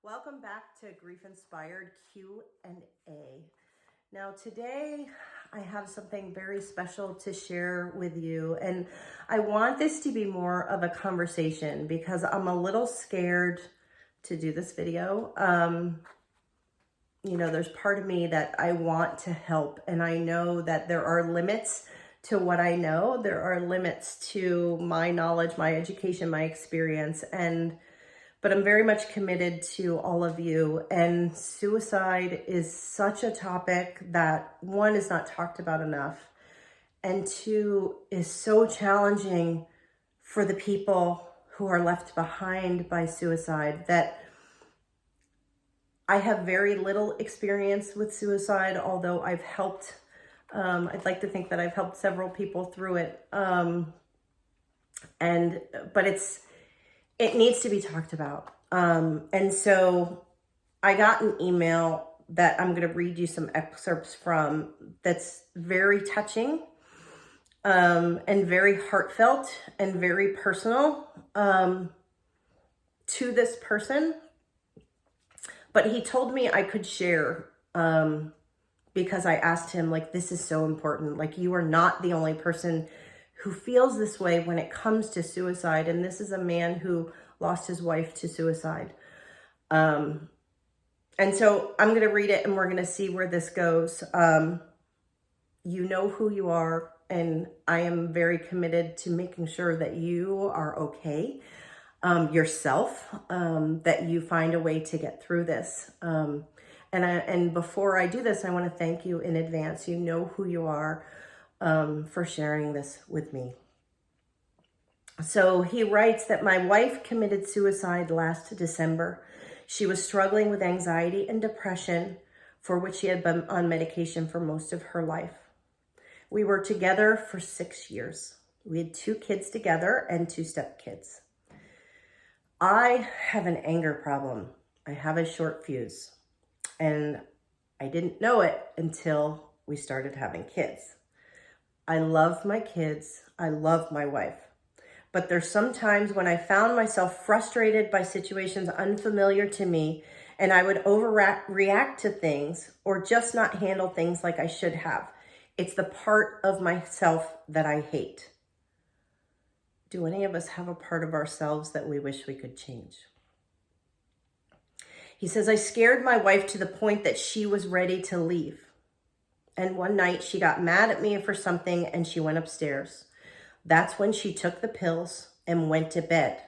Welcome back to Grief Inspired Q&A. Now today I have something very special to share with you, and I want this to be more of a conversation because I'm a little scared to do this video. There's part of me that I want to help, and I know that there are limits to what I know. There are limits to my knowledge, my education, my experience, but I'm very much committed to all of you. And suicide is such a topic that, one, is not talked about enough, and two, is so challenging for the people who are left behind by suicide that I have very little experience with suicide, although I've helped. I'd like to think that I've helped several people through it. But it needs to be talked about. And so I got an email that I'm going to read you some excerpts from that's very touching, and very heartfelt and very personal, to this person. But he told me I could share, because I asked him, this is so important. You are not the only person who feels this way when it comes to suicide. And this is a man who lost his wife to suicide. And so I'm going to read it and we're going to see where this goes. You know who you are, and I am very committed to making sure that you are okay, yourself, that you find a way to get through this. And before I do this, I want to thank you in advance. You know who you are, for sharing this with me. So he writes that my wife committed suicide last December. She was struggling with anxiety and depression, for which she had been on medication for most of her life. We were together for 6 years. We had 2 kids together and 2 stepkids. I have an anger problem. I have a short fuse, and I didn't know it until we started having kids. I love my kids. I love my wife. But there's some times when I found myself frustrated by situations unfamiliar to me, and I would overreact to things or just not handle things like I should have. It's the part of myself that I hate. Do any of us have a part of ourselves that we wish we could change? He says, I scared my wife to the point that she was ready to leave. And one night she got mad at me for something and she went upstairs. That's when she took the pills and went to bed.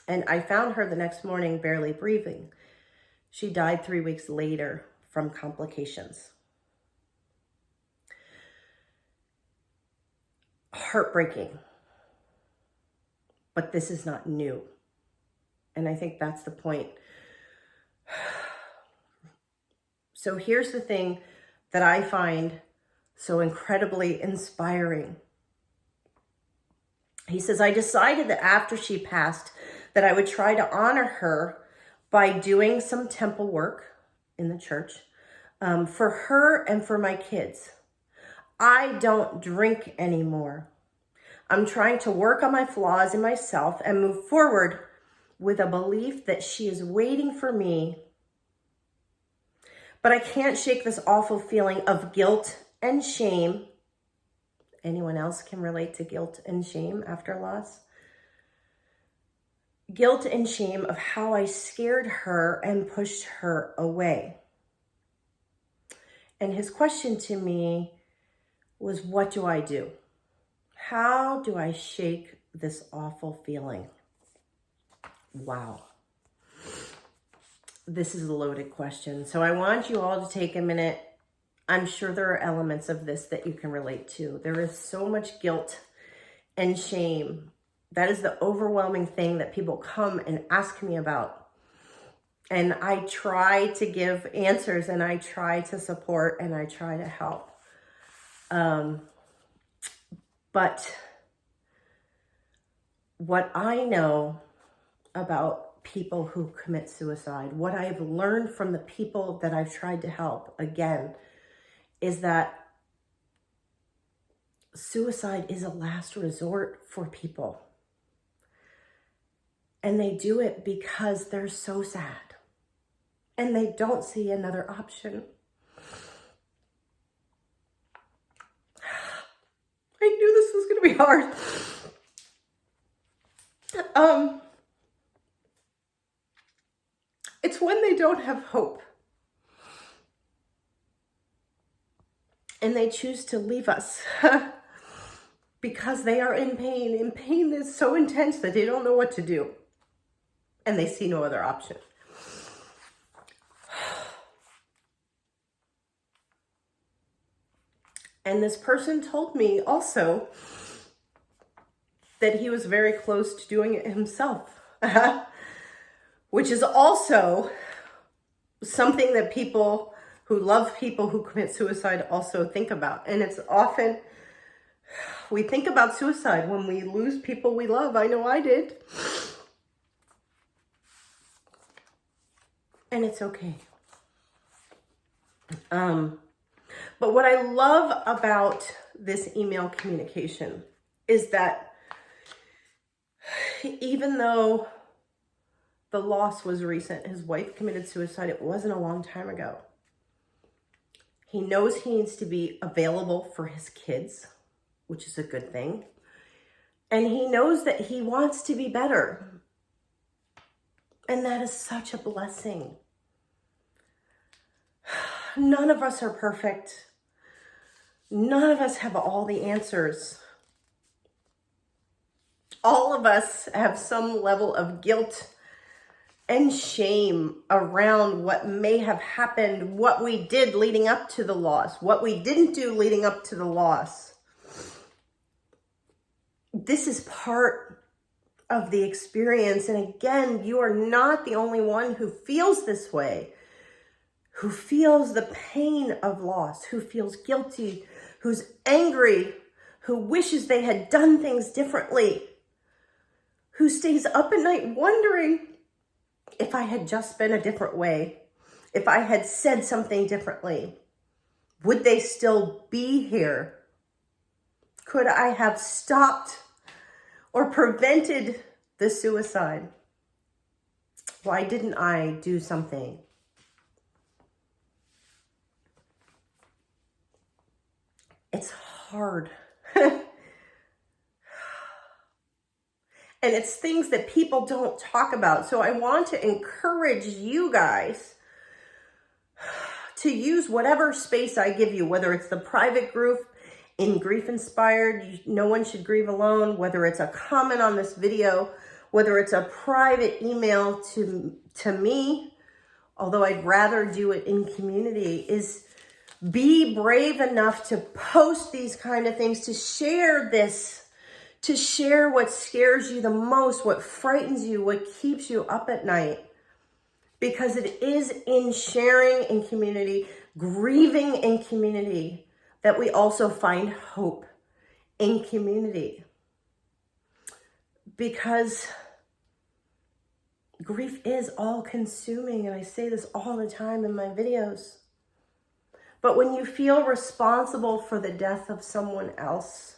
And I found her the next morning barely breathing. She died 3 weeks later from complications. Heartbreaking. But this is not new. And I think that's the point. So here's the thing that I find so incredibly inspiring. He says, I decided that after she passed that I would try to honor her by doing some temple work in the church, for her and for my kids. I don't drink anymore. I'm trying to work on my flaws in myself and move forward with a belief that she is waiting for me. But I can't shake this awful feeling of guilt and shame. Anyone else can relate to guilt and shame after loss? Guilt and shame of how I scared her and pushed her away. And his question to me was, what do I do? How do I shake this awful feeling? Wow. This is a loaded question. So I want you all to take a minute. I'm sure there are elements of this that you can relate to. There is so much guilt and shame. That is the overwhelming thing that people come and ask me about. And I try to give answers, and I try to support, and I try to help. But what I know about people who commit suicide, what I've learned from the people that I've tried to help, again, is that suicide is a last resort for people. And they do it because they're so sad. and they don't see another option. I knew this was going to be hard. It's when they don't have hope and they choose to leave us because they are in pain that's so intense that they don't know what to do and they see no other option. And this person told me also that he was very close to doing it himself, which is also something that people who love people who commit suicide also think about. And it's often, we think about suicide when we lose people we love. I know I did. And it's okay. But what I love about this email communication is that even though the loss was recent, his wife committed suicide, it wasn't a long time ago. He knows he needs to be available for his kids, which is a good thing. And he knows that he wants to be better. And that is such a blessing. None of us are perfect. None of us have all the answers. All of us have some level of guilt and shame around what may have happened, what we did leading up to the loss, what we didn't do leading up to the loss. This is part of the experience. And again, you are not the only one who feels this way, who feels the pain of loss, who feels guilty, who's angry, who wishes they had done things differently, who stays up at night wondering, if I had just been a different way, if I had said something differently, would they still be here? Could I have stopped or prevented the suicide? Why didn't I do something? It's hard. And it's things that people don't talk about. So I want to encourage you guys to use whatever space I give you, whether it's the private group in Grief Inspired, No One Should Grieve Alone, whether it's a comment on this video, whether it's a private email to me, although I'd rather do it in community, is be brave enough to post these kind of things, to share this, to share what scares you the most, what frightens you, what keeps you up at night. Because it is in sharing in community, grieving in community, that we also find hope in community. Because grief is all-consuming, and I say this all the time in my videos. But when you feel responsible for the death of someone else,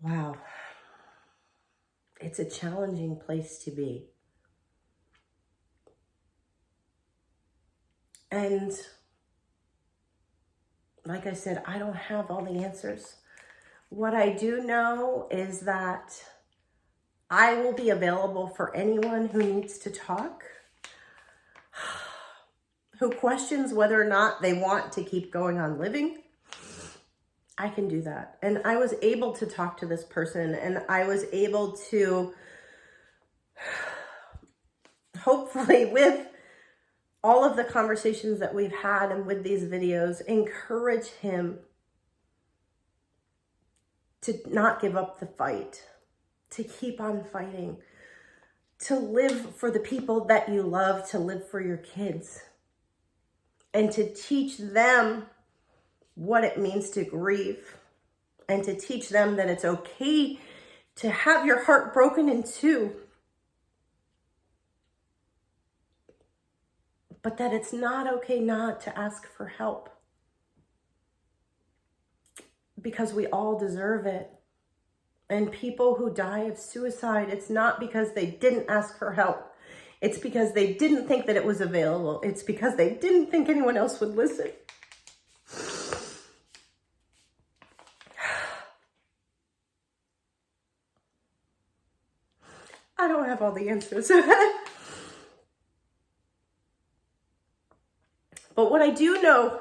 wow, it's a challenging place to be. And like I said, I don't have all the answers. What I do know is that I will be available for anyone who needs to talk, who questions whether or not they want to keep going on living. I can do that. And I was able to talk to this person, and I was able to, hopefully with all of the conversations that we've had and with these videos, encourage him to not give up the fight, to keep on fighting, to live for the people that you love, to live for your kids, and to teach them what it means to grieve, and to teach them that it's okay to have your heart broken in two, but that it's not okay not to ask for help, because we all deserve it. And people who die of suicide, it's not because they didn't ask for help. It's because they didn't think that it was available. It's because they didn't think anyone else would listen. I don't have all the answers. But what I do know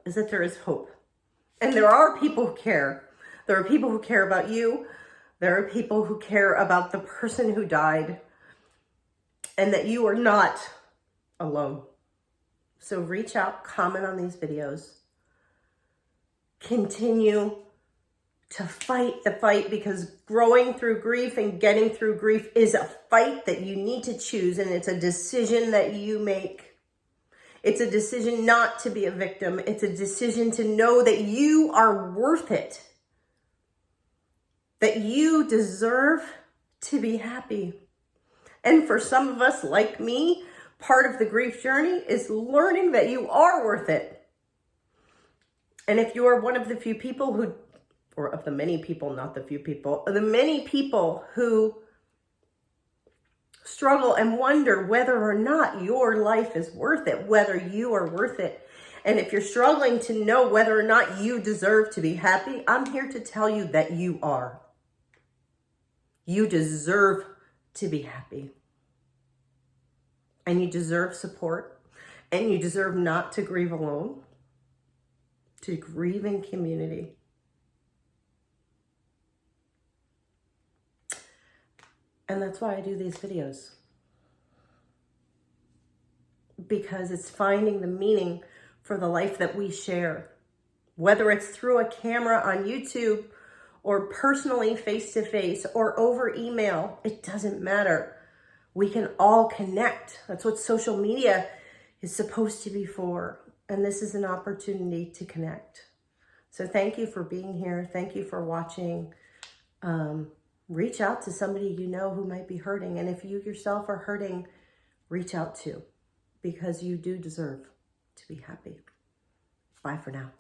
is that there is hope. And there are people who care. There are people who care about you. There are people who care about the person who died. And that you are not alone. So reach out, comment on these videos. Continue to fight the fight, because growing through grief and getting through grief is a fight that you need to choose, and it's a decision that you make. It's a decision not to be a victim. It's a decision to know that you are worth it, that you deserve to be happy. And for some of us, like me, part of the grief journey is learning that you are worth it. And if you are one of the few people who, or of the many people, not the few people, the many people who struggle and wonder whether or not your life is worth it, whether you are worth it. And if you're struggling to know whether or not you deserve to be happy, I'm here to tell you that you are. You deserve to be happy. And you deserve support. And you deserve not to grieve alone, to grieve in community. And that's why I do these videos. Because it's finding the meaning for the life that we share. Whether it's through a camera on YouTube, or personally face-to-face, or over email, it doesn't matter. We can all connect. That's what social media is supposed to be for. And this is an opportunity to connect. So thank you for being here. Thank you for watching. Reach out to somebody you know who might be hurting. And if you yourself are hurting, reach out too, because you do deserve to be happy. Bye for now.